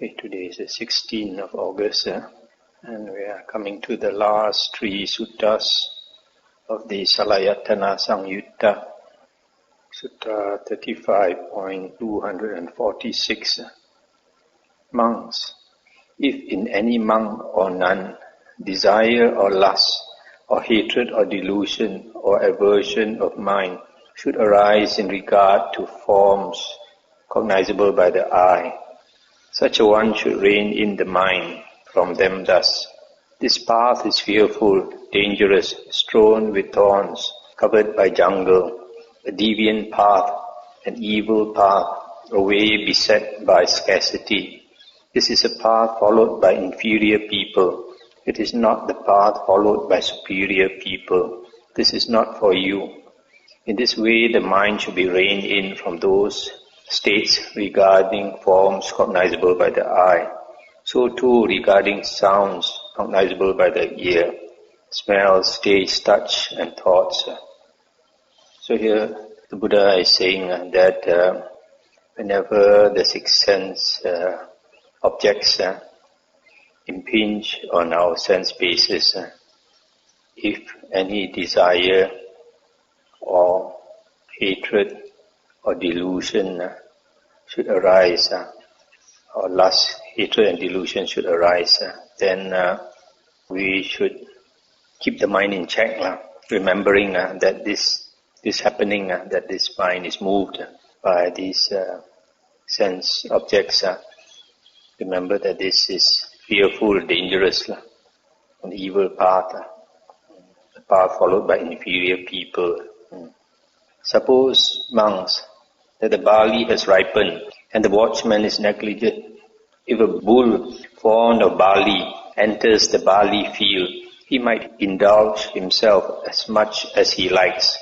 Okay, today is the 16th of August, and we are coming to the last three suttas of the Salayatana Samyutta, Sutta 35.246. Monks, if in any monk or nun, desire or lust, or hatred or delusion, or aversion of mind should arise in regard to forms cognizable by the eye, such a one should rein in the mind from them thus. This path is fearful, dangerous, strewn with thorns, covered by jungle, a deviant path, an evil path, a way beset by scarcity. This is a path followed by inferior people. It is not the path followed by superior people. This is not for you. In this way the mind should be reined in from those states regarding forms cognizable by the eye. So too regarding sounds cognizable by the ear, smells, taste, touch and thoughts. So here the Buddha is saying that whenever the six sense objects impinge on our sense bases, if any desire or hatred or delusion should arise, or lust, hatred and delusion should arise, then we should keep the mind in check, remembering that this happening, that this mind is moved by these sense objects. Remember that this is fearful, dangerous, an evil path, a path followed by inferior people. Suppose, monks, that the barley has ripened and the watchman is negligent. If a bull fond of barley enters the barley field, he might indulge himself as much as he likes.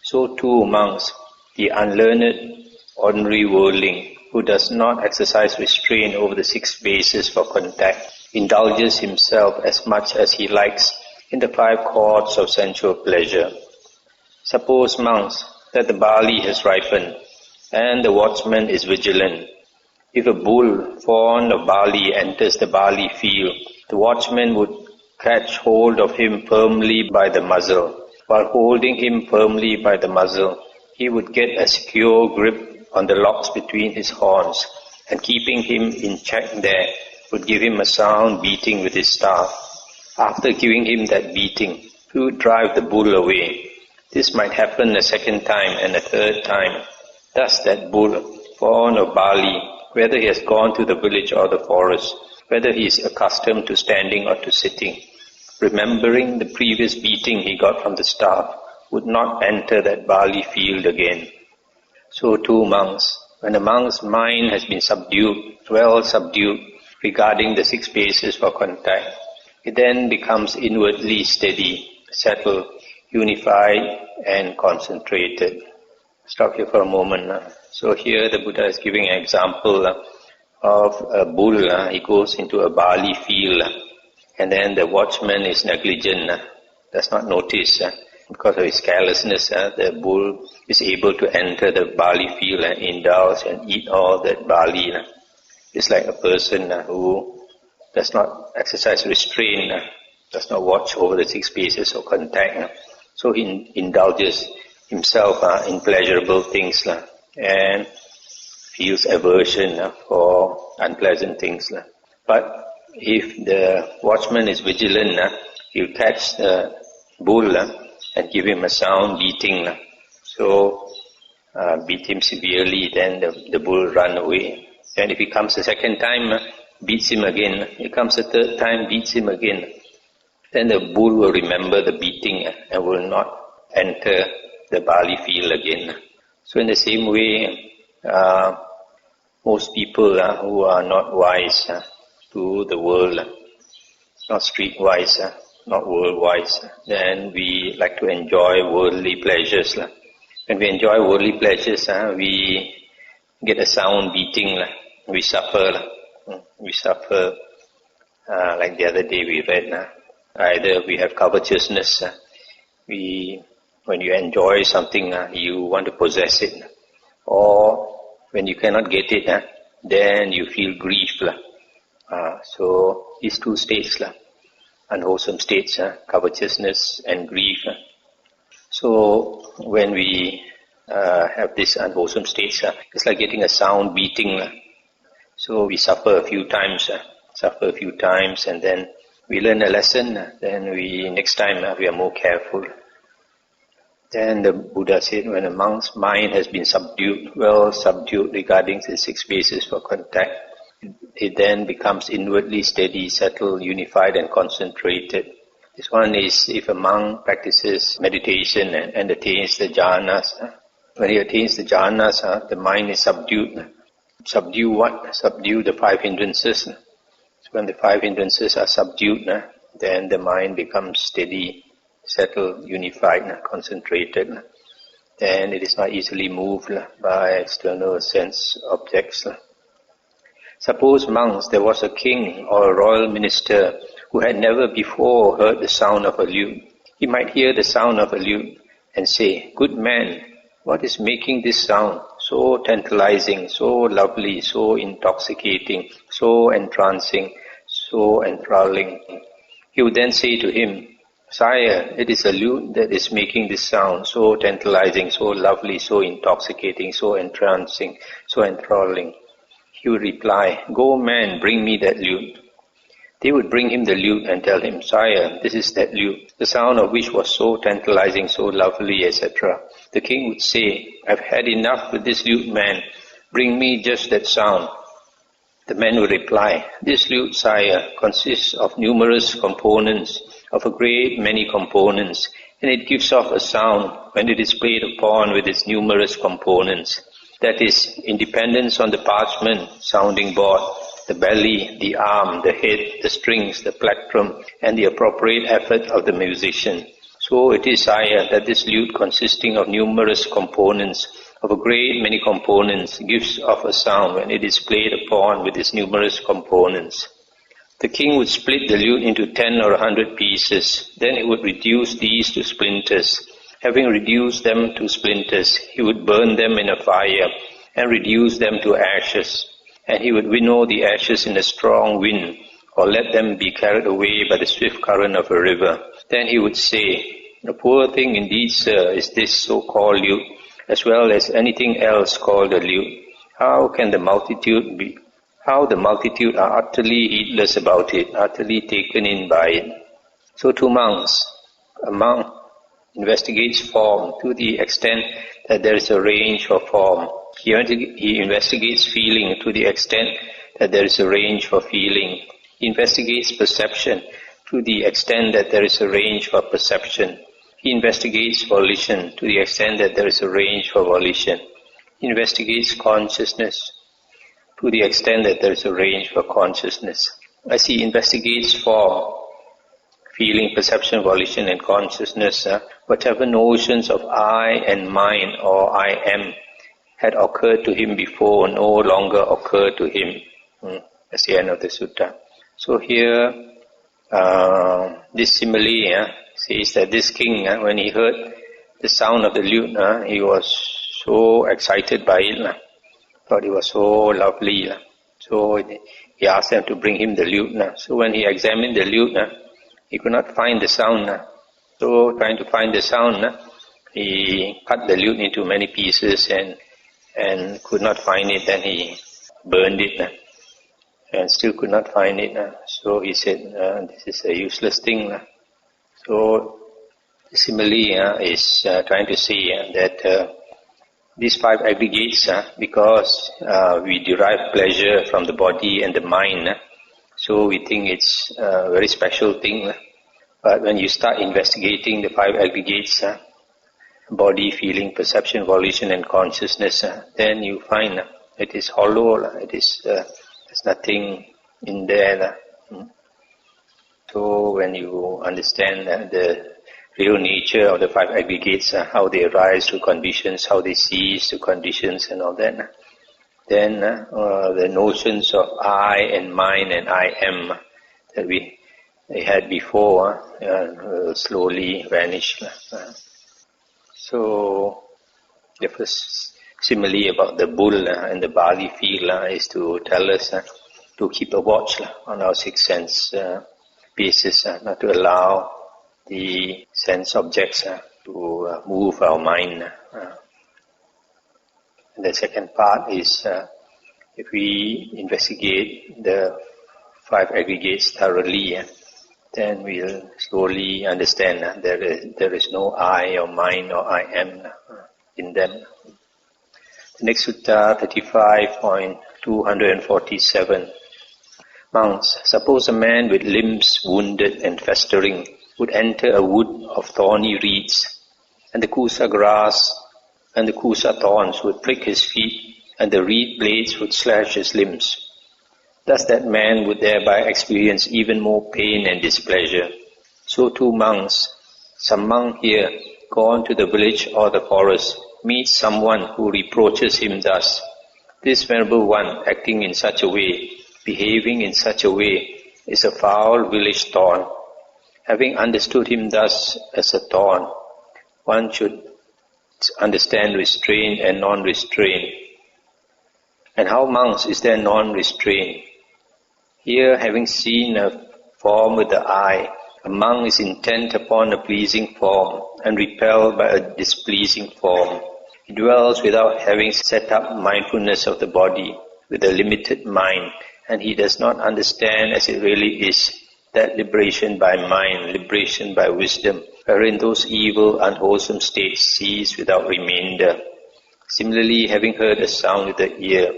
So too, monks, the unlearned, ordinary worldling, who does not exercise restraint over the six bases for contact, indulges himself as much as he likes in the five chords of sensual pleasure. Suppose, monks, that the barley has ripened and the watchman is vigilant. If a bull fond of barley enters the barley field, the watchman would catch hold of him firmly by the muzzle. While holding him firmly by the muzzle, he would get a secure grip on the locks between his horns, and keeping him in check there, would give him a sound beating with his staff. After giving him that beating, he would drive the bull away. This might happen a second time and a third time. Thus that bull, fond of barley, whether he has gone to the village or the forest, whether he is accustomed to standing or to sitting, remembering the previous beating he got from the staff, would not enter that barley field again. So too, monks, when a monk's mind has been subdued, well subdued, regarding the six bases for contact, it then becomes inwardly steady, settled, unified and concentrated. Stop here for a moment. So here the Buddha is giving an example of a bull. He goes into a barley field and then the watchman is negligent, does not notice. Because of his carelessness, the bull is able to enter the barley field and indulge and eat all that barley. It's like a person who does not exercise restraint, does not watch over the six bases of contact. So he indulges himself in pleasurable things and feels aversion for unpleasant things. But if the watchman is vigilant, he'll catch the bull and give him a sound beating. So beat him severely, then the bull run away. And if he comes a second time, beats him again. He comes a third time, beats him again. Then the bull will remember the beating and will not enter the barley field again. So in the same way, most people who are not wise to the world, not street-wise, not world-wise, then we like to enjoy worldly pleasures. When we enjoy worldly pleasures, we get a sound beating, we suffer. We suffer, like the other day we read, either we have covetousness, when you enjoy something, you want to possess it, or when you cannot get it, then you feel grief. So these two states, unwholesome states, covetousness and grief. So when we have this unwholesome states, it's like getting a sound beating. So we suffer a few times, and then we learn a lesson. Then next time we are more careful. Then the Buddha said, when a monk's mind has been subdued, well subdued regarding the 6 bases for contact, it then becomes inwardly steady, settled, unified and concentrated. This one is if a monk practices meditation and attains the jhanas. When he attains the jhanas, the mind is subdued. Subdue what? Subdue the 5 hindrances. So when the 5 hindrances are subdued, then the mind becomes steady, settled, unified, concentrated. Then it is not easily moved by external sense objects. Suppose monks, there was a king or a royal minister who had never before heard the sound of a lute. He might hear the sound of a lute and say, "Good man, what is making this sound? So tantalizing, so lovely, so intoxicating, so entrancing, so enthralling." He would then say to him, "Sire, it is a lute that is making this sound, so tantalizing, so lovely, so intoxicating, so entrancing, so enthralling." He would reply, "Go man, bring me that lute." They would bring him the lute and tell him, "Sire, this is that lute, the sound of which was so tantalizing, so lovely, etc." The king would say, "I've had enough with this lute, man. Bring me just that sound." The man would reply, "This lute, sire, consists of numerous components, of a great many components, and it gives off a sound when it is played upon with its numerous components. That is, independence on the parchment, sounding board, the belly, the arm, the head, the strings, the plectrum, and the appropriate effort of the musician. So it is, sire, that this lute consisting of numerous components, of a great many components, gives off a sound when it is played upon with its numerous components." The king would split the lute into 10 or 100 pieces. Then he would reduce these to splinters. Having reduced them to splinters, he would burn them in a fire and reduce them to ashes. And he would winnow the ashes in a strong wind, or let them be carried away by the swift current of a river. Then he would say, "A poor thing indeed, sir, is this so-called lute, as well as anything else called a lute. How the multitude are utterly heedless about it, utterly taken in by it." So to monks, a monk investigates form to the extent that there is a range for form. He investigates feeling to the extent that there is a range for feeling. He investigates perception to the extent that there is a range for perception. He investigates volition to the extent that there is a range for volition. He investigates consciousness to the extent that there is a range for consciousness. As he investigates form, feeling, perception, volition and consciousness, whatever notions of I and mine or I am had occurred to him before no longer occur to him. That's the end of the sutta. So here, this simile says that this king, when he heard the sound of the lute, he was so excited by it, thought it was so lovely. So he asked them to bring him the lute. So when he examined the lute, he could not find the sound. So trying to find the sound, he cut the lute into many pieces and could not find it. Then he burned it and still could not find it. So he said, "This is a useless thing." So the simile is trying to say that these 5 aggregates, because we derive pleasure from the body and the mind, so we think it's a very special thing. But when you start investigating the 5 aggregates, body, feeling, perception, volition and consciousness, then you find it is hollow, there's nothing in there. So when you understand the real nature of the 5 aggregates, how they arise to conditions, how they cease to conditions and all that, then the notions of I and mine and I am that we had before will slowly vanish. So the first simile about the bull and the barley field is to tell us to keep a watch on our six sense bases, not to allow the sense objects to move our mind. And the second part is if we investigate the five aggregates thoroughly, then we'll slowly understand that there is no I or mine or I am in them. The next sutta, 35.247. Monks, suppose a man with limbs wounded and festering would enter a wood of thorny reeds, and the kusa grass and the kusa thorns would prick his feet, and the reed blades would slash his limbs. Thus that man would thereby experience even more pain and displeasure. So too monks, some monk here, gone to the village or the forest, meets someone who reproaches him thus. This venerable one, acting in such a way, behaving in such a way, is a foul village thorn. Having understood him thus as a thorn, one should understand restraint and non-restraint. And how, monks, is there non-restraint? Here, having seen a form with the eye, a monk is intent upon a pleasing form and repelled by a displeasing form. He dwells without having set up mindfulness of the body with a limited mind, and he does not understand as it really is that liberation by mind, liberation by wisdom, wherein those evil, unwholesome states cease without remainder. Similarly, having heard a sound with the ear,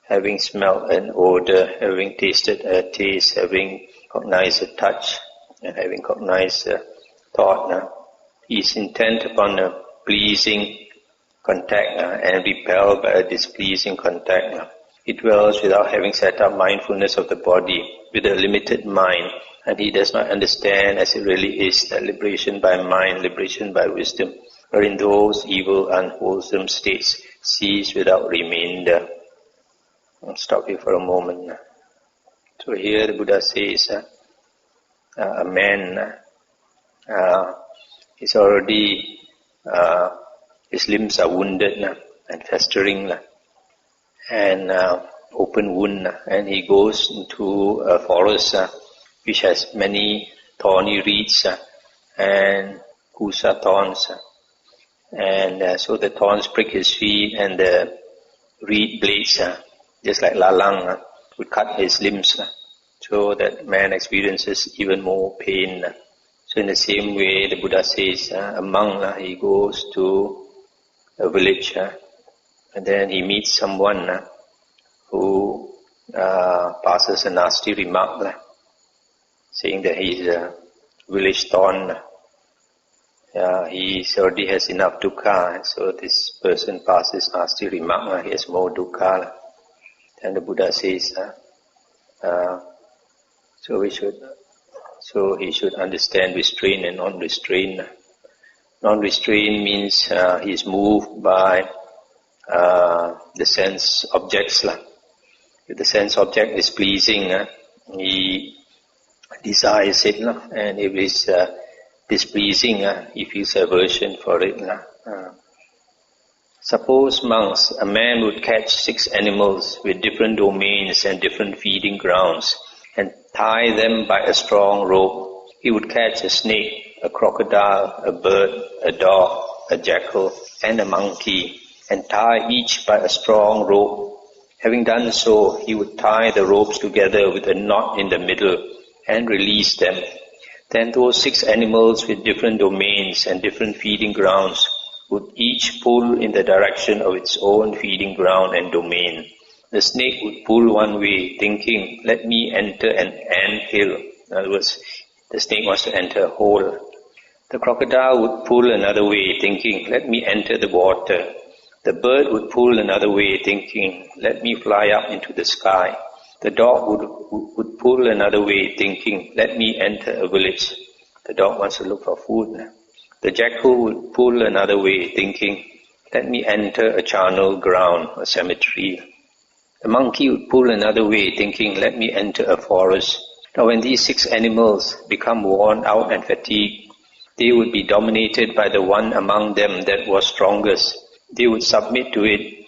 having smelled an odor, having tasted a taste, having cognized a touch, and having cognized a thought, he is intent upon a pleasing contact and repelled by a displeasing contact. He dwells without having set up mindfulness of the body with a limited mind, and he does not understand as it really is that liberation by mind, liberation by wisdom, wherein those evil, unwholesome states cease without remainder. I'll stop here for a moment. So here the Buddha says, a man is already, his limbs are wounded and festering, and open wound, and he goes into a forest which has many thorny reeds and kusa thorns, and so the thorns prick his feet, and the reed blades, just like lalang, would cut his limbs, so that man experiences even more pain. So in the same way, the Buddha says, a monk, he goes to a village, and then he meets someone who passes a nasty remark, saying that he is a village thorn. He already has enough dukkha, so this person passes nasty remark, he has more dukkha. And the Buddha says, so he should understand restraint and non-restraint. Non-restraint means he is moved by the sense objects. If the sense object is pleasing, he desires it, and if it is displeasing, he feels aversion for it. Suppose, monks, a man would catch 6 animals with different domains and different feeding grounds and tie them by a strong rope. He would catch a snake, a crocodile, a bird, a dog, a jackal, and a monkey, and tie each by a strong rope. Having done so, he would tie the ropes together with a knot in the middle and release them. Then those 6 animals with different domains and different feeding grounds would each pull in the direction of its own feeding ground and domain. The snake would pull one way, thinking, let me enter an ant-hill. In other words, the snake wants to enter a hole. The crocodile would pull another way, thinking, let me enter the water. The bird would pull another way, thinking, let me fly up into the sky. The dog would pull another way, thinking, let me enter a village. The dog wants to look for food. The jackal would pull another way, thinking, let me enter a charnel ground, a cemetery. The monkey would pull another way, thinking, let me enter a forest. Now when these 6 animals become worn out and fatigued, they would be dominated by the one among them that was strongest. They would submit to it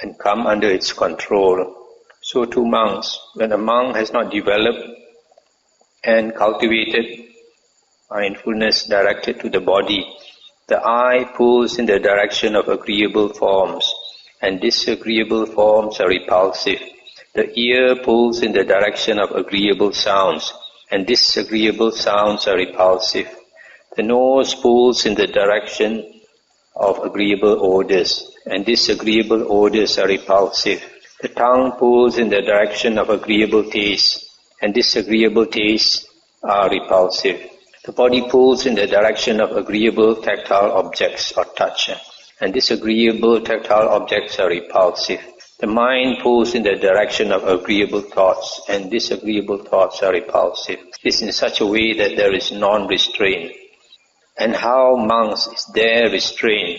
and come under its control. So too monks, when a monk has not developed and cultivated mindfulness directed to the body, the eye pulls in the direction of agreeable forms, and disagreeable forms are repulsive. The ear pulls in the direction of agreeable sounds, and disagreeable sounds are repulsive. The nose pulls in the direction of agreeable odors, and disagreeable odors are repulsive. The tongue pulls in the direction of agreeable tastes, and disagreeable tastes are repulsive. The body pulls in the direction of agreeable tactile objects or touch, and disagreeable tactile objects are repulsive. The mind pulls in the direction of agreeable thoughts, and disagreeable thoughts are repulsive. This in such a way that there is non-restraint. And how monks is there restraint?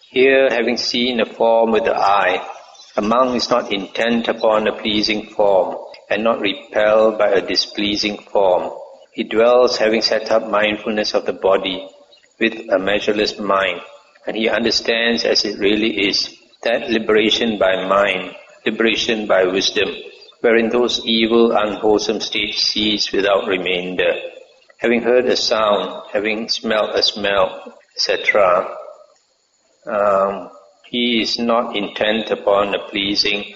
Here, having seen a form with the eye, a monk is not intent upon a pleasing form, and not repelled by a displeasing form. He dwells, having set up mindfulness of the body, with a measureless mind, and he understands as it really is, that liberation by mind, liberation by wisdom, wherein those evil, unwholesome states cease without remainder. Having heard a sound, having smelled a smell, etc., he is not intent upon a pleasing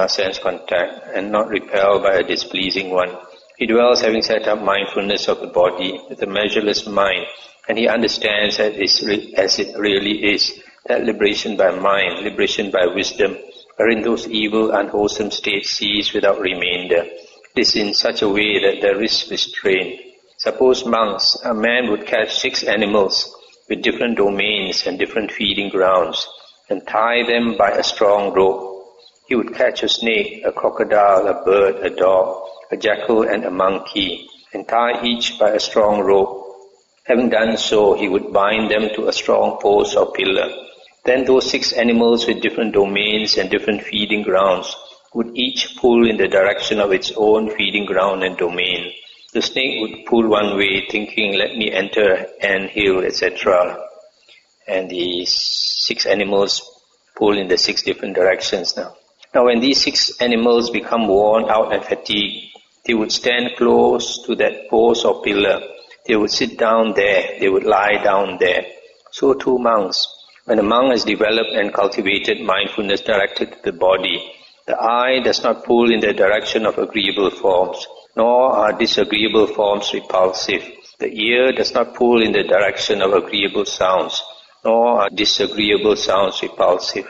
sense contact and not repelled by a displeasing one. He dwells, having set up mindfulness of the body with a measureless mind, and he understands as it really is, that liberation by mind, liberation by wisdom, wherein those evil, unwholesome states cease without remainder. This in such a way that there is restraint. Suppose monks, a man would catch 6 animals with different domains and different feeding grounds, and tie them by a strong rope. He would catch a snake, a crocodile, a bird, a dog, a jackal and a monkey, and tie each by a strong rope. Having done so, he would bind them to a strong post or pillar. Then those 6 animals with different domains and different feeding grounds would each pull in the direction of its own feeding ground and domain. The snake would pull one way, thinking, let me enter ant hill, etc. And the 6 animals pull in the 6 different directions now. Now when these 6 animals become worn out and fatigued, they would stand close to that post or pillar. They would sit down there. They would lie down there. So too monks. When a monk has developed and cultivated mindfulness directed to the body, the eye does not pull in the direction of agreeable forms, nor are disagreeable forms repulsive. The ear does not pull in the direction of agreeable sounds, nor are disagreeable sounds repulsive.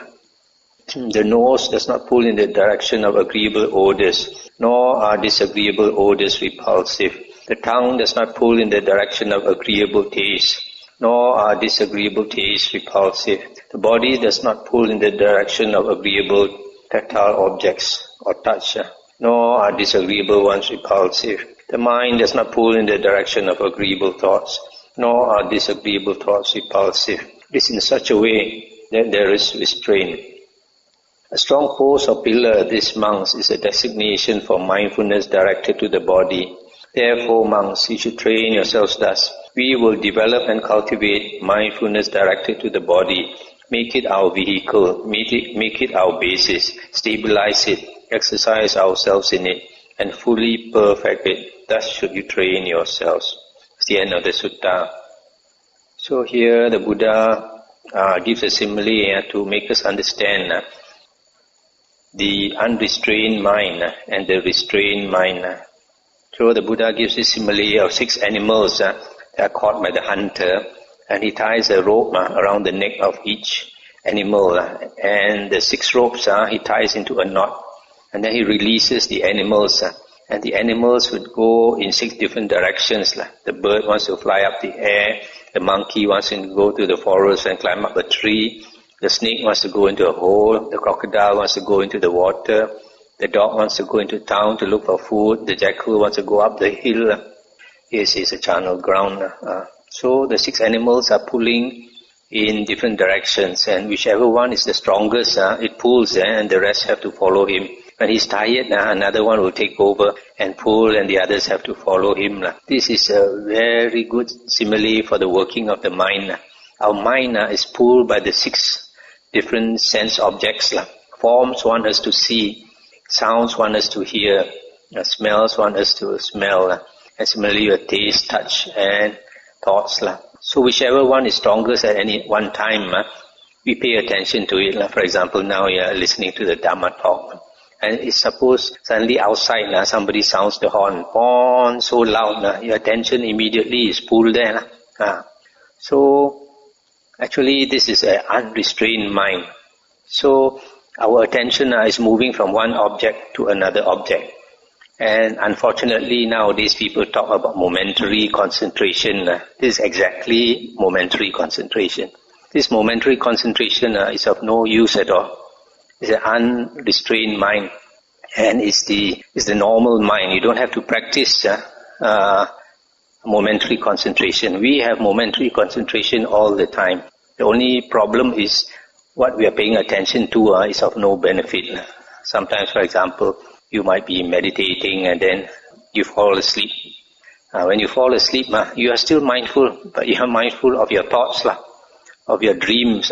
The nose does not pull in the direction of agreeable odors, nor are disagreeable odors repulsive. The tongue does not pull in the direction of agreeable tastes, nor are disagreeable tastes repulsive. The body does not pull in the direction of agreeable tactile objects or touch, nor are disagreeable ones repulsive. The mind does not pull in the direction of agreeable thoughts, nor are disagreeable thoughts repulsive. This in such a way that there is restraint. A strong post or pillar, this monks, is a designation for mindfulness directed to the body. Therefore, monks, you should train yourselves thus. We will develop and cultivate mindfulness directed to the body. Make it our vehicle, make it our basis, stabilize it, exercise ourselves in it, and fully perfect it. Thus should you train yourselves. It's the end of the sutta. So here the Buddha gives a simile to make us understand the unrestrained mind and the restrained mind. So the Buddha gives this simile of 6 animals that are caught by the hunter, and he ties a rope around the neck of each animal, and the 6 ropes he ties into a knot, and then he releases the animals, and the animals would go in 6 different directions. The bird wants to fly up the air, the monkey wants to go to the forest and climb up a tree, the snake wants to go into a hole, the crocodile wants to go into the water, the dog wants to go into town to look for food, the jackal wants to go up the hill. This is a charnel ground. So the 6 animals are pulling in different directions, and whichever one is the strongest, it pulls, and the rest have to follow him. When he's tired, another one will take over and pull, and the others have to follow him. This is a very good simile for the working of the mind. Our mind is pulled by the 6 different sense objects. Forms one has to see, Sounds want us to hear. Smells want us to smell. And similarly your taste, touch and thoughts. So whichever one is strongest at any one time, we pay attention to it. For example, now you are listening to the Dhamma talk. And it's suppose suddenly outside somebody sounds the horn, horn so loud, your attention immediately is pulled there. So actually this is an unrestrained mind. So our attention is moving from one object to another object. And unfortunately nowadays people talk about momentary concentration. This is exactly momentary concentration. This momentary concentration is of no use at all. It's an unrestrained mind, and it's the normal mind. You don't have to practice momentary concentration. We have momentary concentration all the time. The only problem is what we are paying attention to is of no benefit. Sometimes, for example, you might be meditating and then you fall asleep. When you fall asleep, you are still mindful, but you are mindful of your thoughts, of your dreams.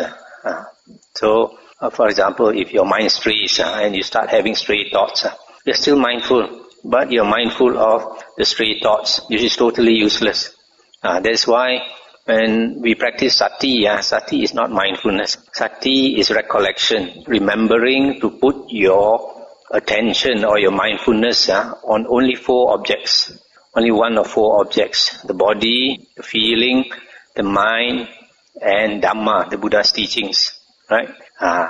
So, for example, if your mind strays and you start having stray thoughts, you're still mindful, but you're mindful of the stray thoughts, which is totally useless. That's why when we practice sati, sati is not mindfulness. Sati is recollection, remembering to put your attention or your mindfulness on only 4 objects, only one of 4 objects: the body, the feeling, the mind, and Dhamma, the Buddha's teachings. Right?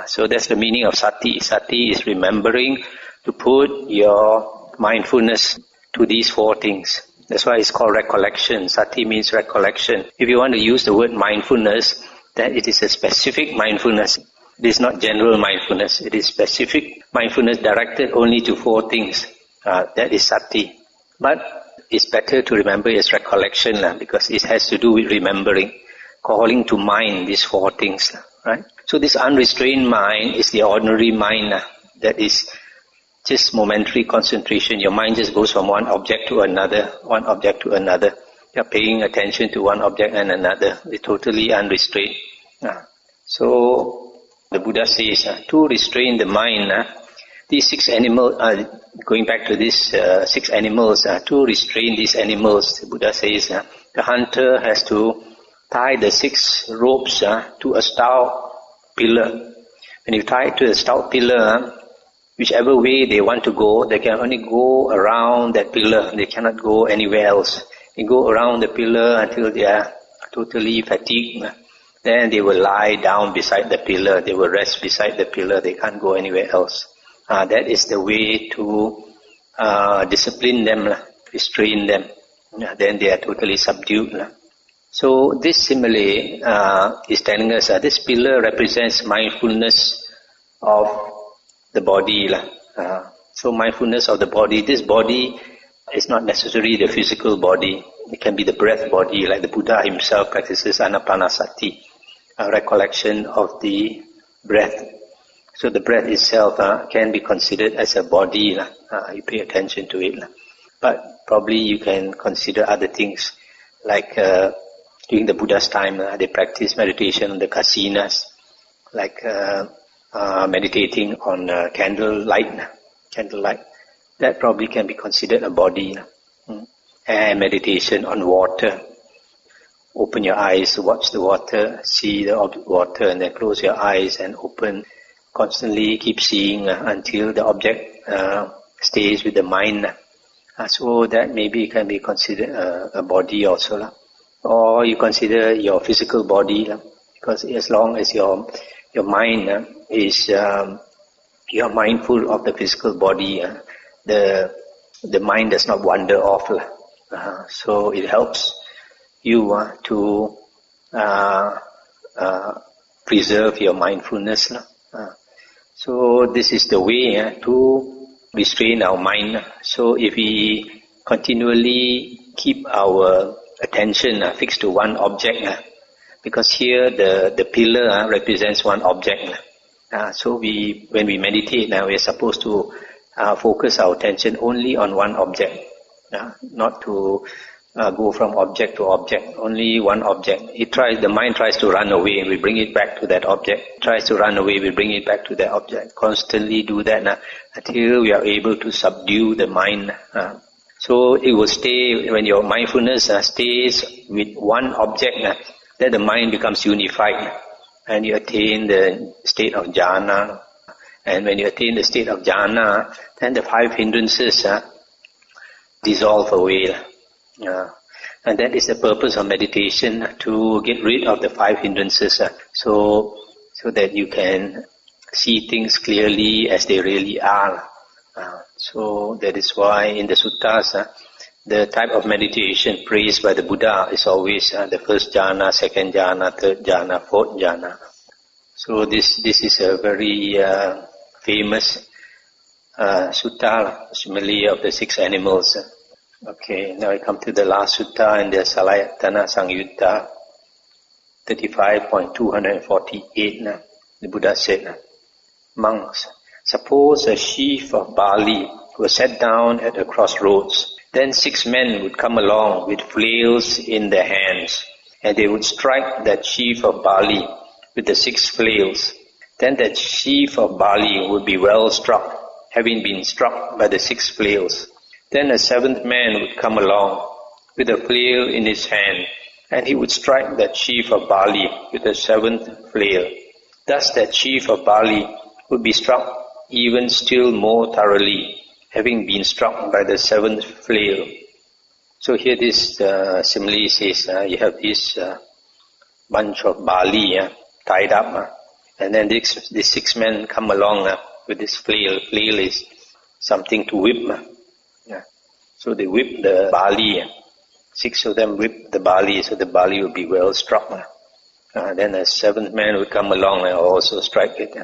So that's the meaning of sati. Sati is remembering to put your mindfulness to these 4 things. That's why it's called recollection. Sati means recollection. If you want to use the word mindfulness, then it is a specific mindfulness. It is not general mindfulness. It is specific mindfulness directed only to 4 things. That is sati. But it's better to remember as recollection because it has to do with remembering, calling to mind these 4 things. Right? So this unrestrained mind is the ordinary mind that is just momentary concentration. Your mind just goes from one object to another, one object to another. You're paying attention to one object and another. It's totally unrestrained. So the Buddha says to restrain the mind, these 6 animals, going back to these 6 animals, to restrain these animals, the Buddha says the hunter has to tie the 6 ropes to a stout pillar. When you tie it to a stout pillar, whichever way they want to go, they can only go around that pillar. They cannot go anywhere else. They go around the pillar until they are totally fatigued. Then they will lie down beside the pillar. They will rest beside the pillar. They can't go anywhere else. That is the way to discipline them, restrain them. Then they are totally subdued. So this simile is telling us this pillar represents mindfulness of the body. So mindfulness of the body. This body is not necessarily the physical body. It can be the breath body, like the Buddha himself practices anapanasati, a recollection of the breath. So the breath itself can be considered as a body. You pay attention to it. But probably you can consider other things, like during the Buddha's time, they practice meditation on the kasinas, like meditating on candlelight. That probably can be considered a body. And meditation on water. Open your eyes, watch the water, see the water, and then close your eyes and open. Constantly keep seeing until the object stays with the mind. So that maybe can be considered a body also. Or you consider your physical body, because as long as your mind is you are mindful of the physical body, the mind does not wander off. So it helps you to preserve your mindfulness. So this is the way to restrain our mind. So if we continually keep our attention fixed to one object, because here the pillar represents one object. So when we meditate, we are supposed to focus our attention only on one object, not to go from object to object, only one object. The mind tries to run away, we bring it back to that object. It tries to run away, we bring it back to that object. Constantly do that until we are able to subdue the mind. So it will stay, when your mindfulness stays with one object, then the mind becomes unified and you attain the state of jhana. And when you attain the state of jhana, then the 5 hindrances dissolve away. And that is the purpose of meditation, to get rid of the 5 hindrances, so that you can see things clearly as they really are. So that is why in the suttas, the type of meditation praised by the Buddha is always the first jhana, second jhana, third jhana, fourth jhana. So this is a very famous sutta, simile of the 6 animals. Okay, now I come to the last sutta in the Salayatana Samyutta, 35.248. The Buddha said, monks, suppose a sheaf of barley was set down at a crossroads. Then 6 men would come along with flails in their hands, and they would strike that sheaf of barley with the 6 flails. Then that sheaf of barley would be well struck, having been struck by the 6 flails. Then a 7th man would come along with a flail in his hand, and he would strike that sheaf of barley with the 7th flail. Thus that sheaf of barley would be struck even still more thoroughly, having been struck by the 7th flail. So here this simile says, you have this bunch of barley tied up, and then these 6 men come along with this flail. Flail is something to whip. So they whip the barley. 6 of them whip the barley, so the barley will be well struck. Then a 7th man would come along and also strike it.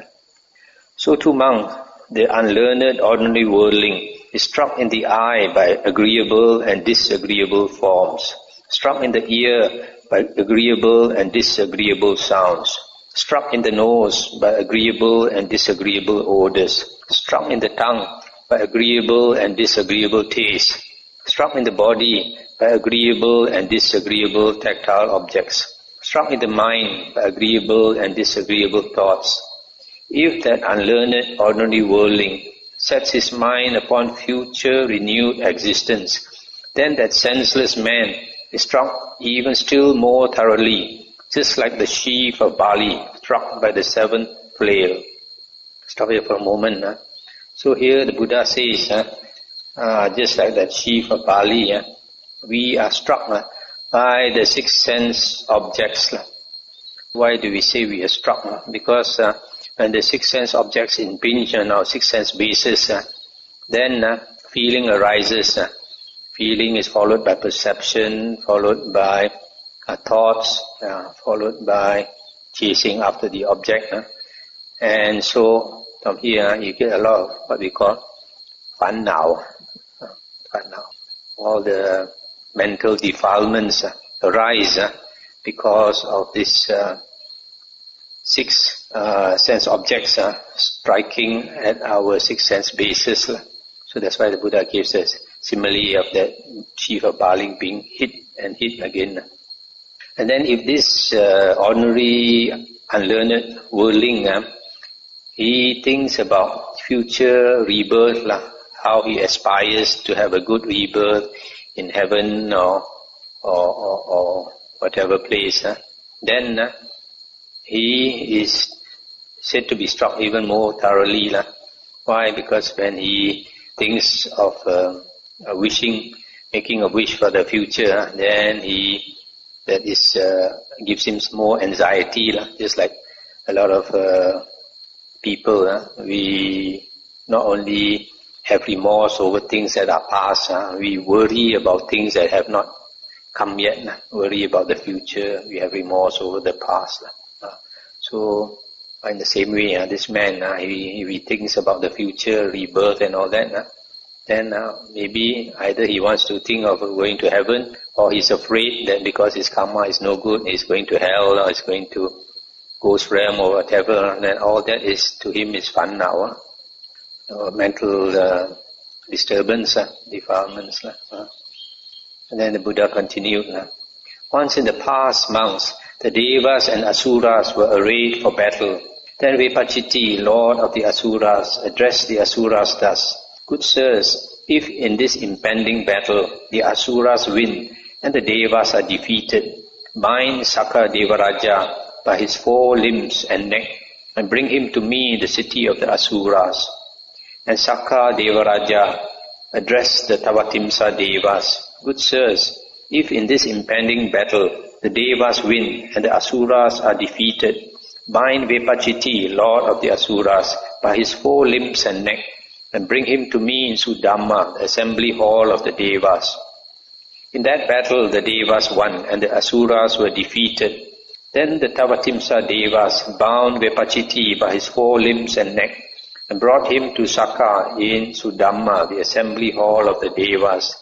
So too monk, the unlearned ordinary worldling, is struck in the eye by agreeable and disagreeable forms, struck in the ear by agreeable and disagreeable sounds, struck in the nose by agreeable and disagreeable odors, struck in the tongue by agreeable and disagreeable taste, struck in the body by agreeable and disagreeable tactile objects, struck in the mind by agreeable and disagreeable thoughts. If that unlearned ordinary worldling sets his mind upon future renewed existence, then that senseless man is struck even still more thoroughly, just like the sheaf of barley struck by the 7th flail. Stop here for a moment. So here the Buddha says, just like that sheaf of barley, we are struck by the 6 sense objects. Why do we say we are struck? Because when the 6 sense objects impinge on our 6 sense bases, then feeling arises. Feeling is followed by perception, followed by thoughts, followed by chasing after the object. And so from here you get a lot of what we call fan-nao. All the mental defilements arise because of this 6 sense objects striking at our 6 sense bases. So that's why the Buddha gives us simile of that sheaf of barley being hit and hit again. And then if this ordinary unlearned worldling, he thinks about future rebirth, how he aspires to have a good rebirth in heaven or whatever place, then he is said to be struck even more thoroughly. Why? Because when he thinks of making a wish for the future, then that gives him more anxiety. Just like a lot of people, we not only have remorse over things that are past, we worry about things that have not come yet. Worry about the future, we have remorse over the past. So in the same way, this man, if he thinks about the future, rebirth and all that, then maybe either he wants to think of going to heaven, or he's afraid that because his karma is no good, he's going to hell, or he's going to ghost realm or whatever, then all that is to him is fan-nao, mental disturbance, defilements. And then the Buddha continued. Once in the past, monks, the Devas and Asuras were arrayed for battle. Then Vepachiti, lord of the Asuras, addressed the Asuras thus, Good sirs, if in this impending battle the Asuras win and the Devas are defeated, bind Sakka Devaraja by his 4 limbs and neck and bring him to me in the city of the Asuras. And Sakka Devaraja addressed the Tavatimsa Devas, Good sirs, if in this impending battle the Devas win and the Asuras are defeated, bind Vepachiti, lord of the Asuras, by his 4 limbs and neck, and bring him to me in Sudhamma, the assembly hall of the Devas. In that battle the Devas won and the Asuras were defeated. Then the Tavatimsa Devas bound Vepachiti by his 4 limbs and neck, and brought him to Sakka in Sudhamma, the assembly hall of the Devas.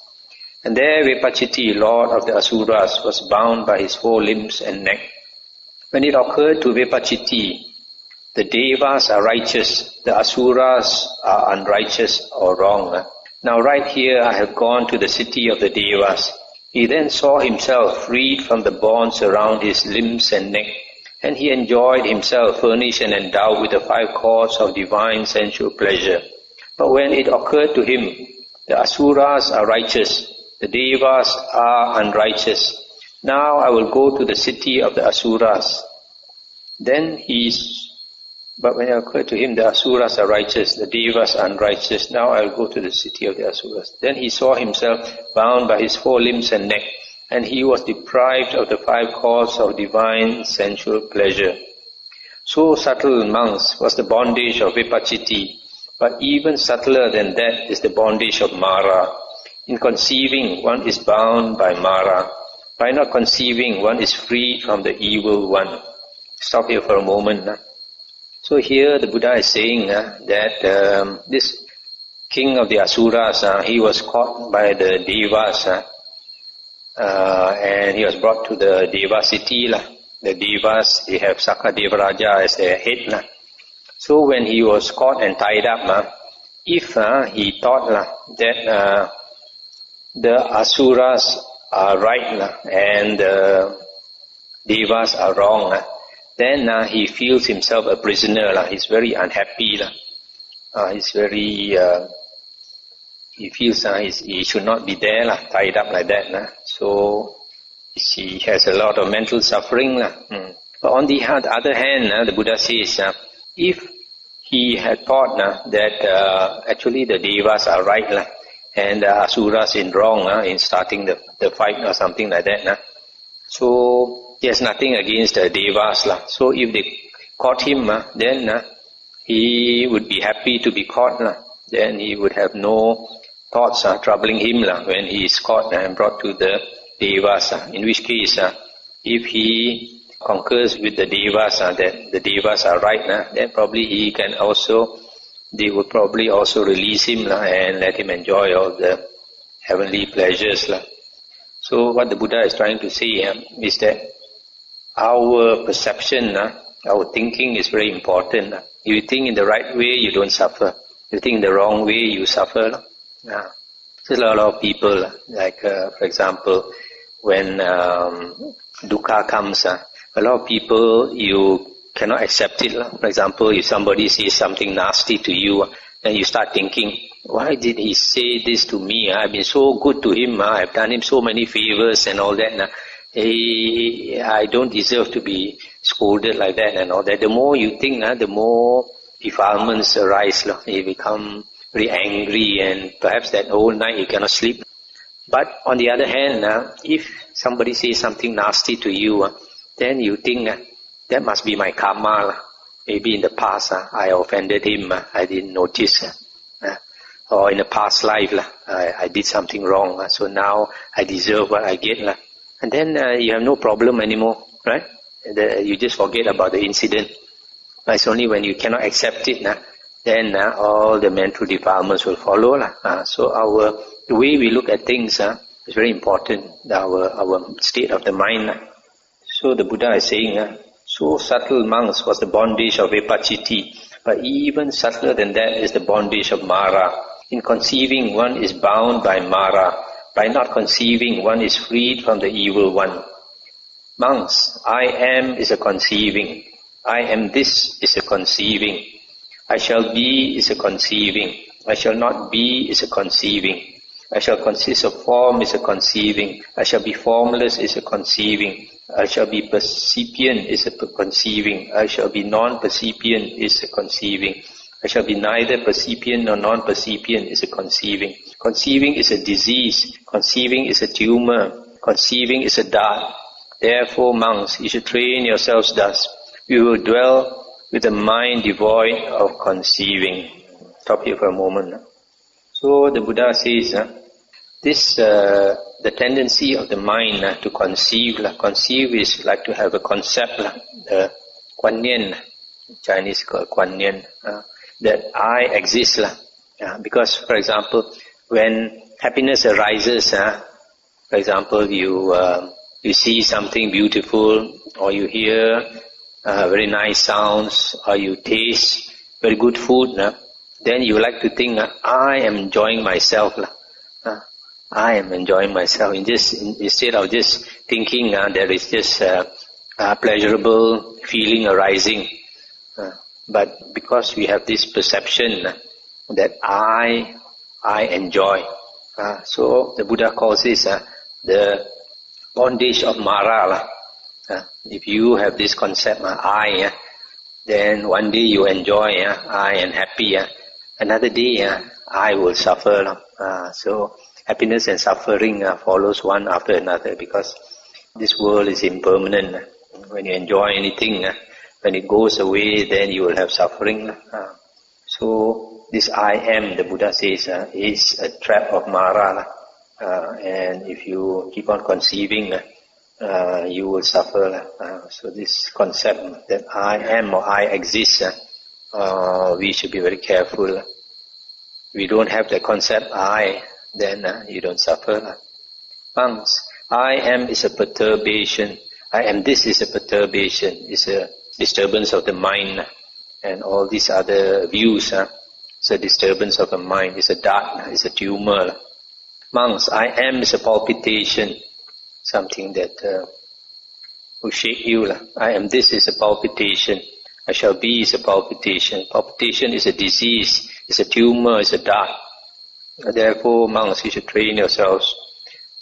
And there Vepachiti, lord of the Asuras, was bound by his 4 limbs and neck. When it occurred to Vepachiti, the Devas are righteous, the Asuras are unrighteous or wrong. Now right here I have gone to the city of the Devas. He then saw himself freed from the bonds around his limbs and neck, and he enjoyed himself furnished and endowed with the 5 cords of divine sensual pleasure. But when it occurred to him, the Asuras are righteous, the Devas are unrighteous. Now I will go to the city of the Asuras. But when it occurred to him, the Asuras are righteous, the Devas are unrighteous. Now I will go to the city of the Asuras. Then he saw himself bound by his 4 limbs and neck, and he was deprived of the 5 cords of divine sensual pleasure. So subtle, monks, was the bondage of Vepachiti, but even subtler than that is the bondage of Mara. In conceiving, one is bound by Mara. By not conceiving, one is freed from the evil one. Stop here for a moment. So here the Buddha is saying that this king of the Asuras, he was caught by the Devas, and he was brought to the Deva city. The Devas, they have Sakka Devaraja as their head. So when he was caught and tied up, if he thought that the Asuras are right and the Devas are wrong, then he feels himself a prisoner. He's very unhappy. He feels he should not be there, tied up like that. So he has a lot of mental suffering. But on the other hand, the Buddha says, if he had thought that actually the Devas are right and the Asuras in wrong in starting the fight or something like that, so he has nothing against the Devas. So if they caught him, then he would be happy to be caught. Then he would have no thoughts troubling him when he is caught and brought to the Devas. In which case, if he concurs with the Devas, that the Devas are right, then probably they would probably also release him and let him enjoy all the heavenly pleasures. So what the Buddha is trying to say is that our perception, our thinking is very important. If you think in the right way, you don't suffer. If you think in the wrong way, you suffer. There's a lot of people, like for example, when dukkha comes, a lot of people, you cannot accept it. For example, if somebody says something nasty to you, then you start thinking, why did he say this to me? I've been so good to him. I've done him so many favors and all that. I don't deserve to be scolded like that and all that. The more you think, the more defilements arise. You become very angry, and perhaps that whole night you cannot sleep. But on the other hand, if somebody says something nasty to you, then you think that must be my karma. Maybe in the past I offended him, I didn't notice. Or in the past life I did something wrong, so now I deserve what I get. And then you have no problem anymore, right? You just forget about the incident. But it's only when you cannot accept it, then all the mental defilements will follow. So the way we look at things is very important, our state of the mind. So the Buddha is saying, so subtle, monks, was the bondage of Vepachiti, but even subtler than that is the bondage of Mara. In conceiving, one is bound by Mara. By not conceiving, one is freed from the evil one. Monks, I am is a conceiving. I am this is a conceiving. I shall be is a conceiving. I shall not be is a conceiving. I shall consist of form is a conceiving. I shall be formless is a conceiving. I shall be percipient is a conceiving. I shall be non-percipient is a conceiving. I shall be neither percipient nor non-percipient is a conceiving. Conceiving is a disease. Conceiving is a tumor. Conceiving is a dart. Therefore, monks, you should train yourselves thus. You will dwell with a mind devoid of conceiving. Stop here for a moment. So the Buddha says, the tendency of the mind to conceive. Conceive is like to have a concept, Kuan Yin, Chinese called Kuan Yin, that I exist. Because, for example, when happiness arises, for example, you see something beautiful, or you hear very nice sounds, or you taste very good food, then you like to think, I am enjoying myself. I am enjoying myself. Instead of just thinking there is just a pleasurable feeling arising. But because we have this perception that I enjoy. So the Buddha calls this the bondage of Mara. If you have this concept, I, then one day you enjoy, I am happy. Another day, I will suffer. So happiness and suffering follows one after another, because this world is impermanent. When you enjoy anything, when it goes away, then you will have suffering. So this I am, the Buddha says, is a trap of Mara. And if you keep on conceiving, you will suffer. So this concept that I am or I exist, we should be very careful. If we don't have the concept I, then you don't suffer. Monks, I am is a perturbation. I am this is a perturbation, is a disturbance of the mind, and all these other views. It's a disturbance of the mind, it's a dart, it's a tumor. Monks, I am is a palpitation, something that will shake you. I am this is a palpitation. I shall be is a palpitation. Palpitation is a disease, it's a tumor, it's a dart. Therefore, monks, you should train yourselves.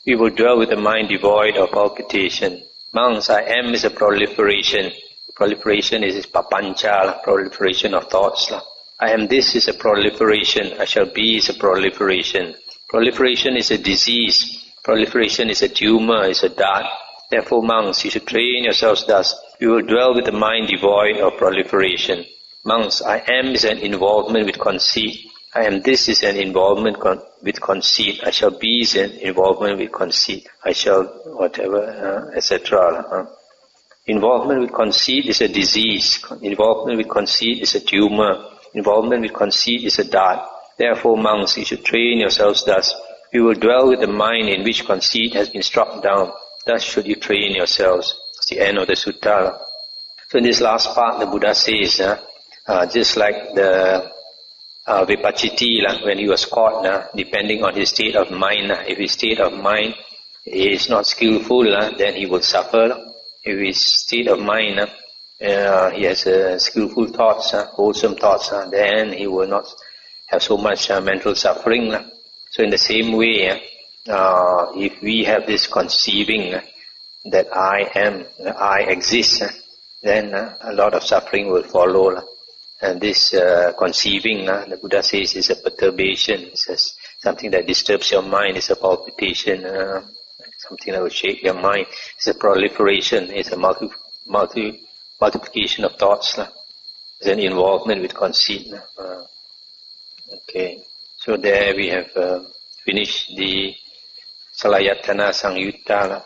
We will dwell with a mind devoid of palpitation. Monks, I am is a proliferation. Proliferation is papancha, proliferation of thoughts. I am this is a proliferation. I shall be is a proliferation. Proliferation is a disease. Proliferation is a tumor, is a dart. Therefore, monks, you should train yourselves thus. You will dwell with a mind devoid of proliferation. Monks, I am is an involvement with conceit. I am this is an involvement with conceit. I shall be is an involvement with conceit. I shall whatever, etc. Involvement with conceit is a disease. Involvement with conceit is a tumor. Involvement with conceit is a dart. Therefore, monks, you should train yourselves thus. You will dwell with the mind in which conceit has been struck down. Thus should you train yourselves. It's the end of the sutta. So in this last part, the Buddha says, just like the Vipachiti, when he was caught, depending on his state of mind, if his state of mind is not skillful, then he will suffer. If his state of mind, he has skillful thoughts, wholesome thoughts, then he will not have so much mental suffering. So in the same way, if we have this conceiving that I am, I exist, then a lot of suffering will follow. And this conceiving, the Buddha says, is a perturbation. It's something that disturbs your mind. It's a palpitation, something that will shake your mind. It's a proliferation. It's a multiplication of thoughts. It's an involvement with conceit. Okay, so there we have finished the Salayatana Samyutta.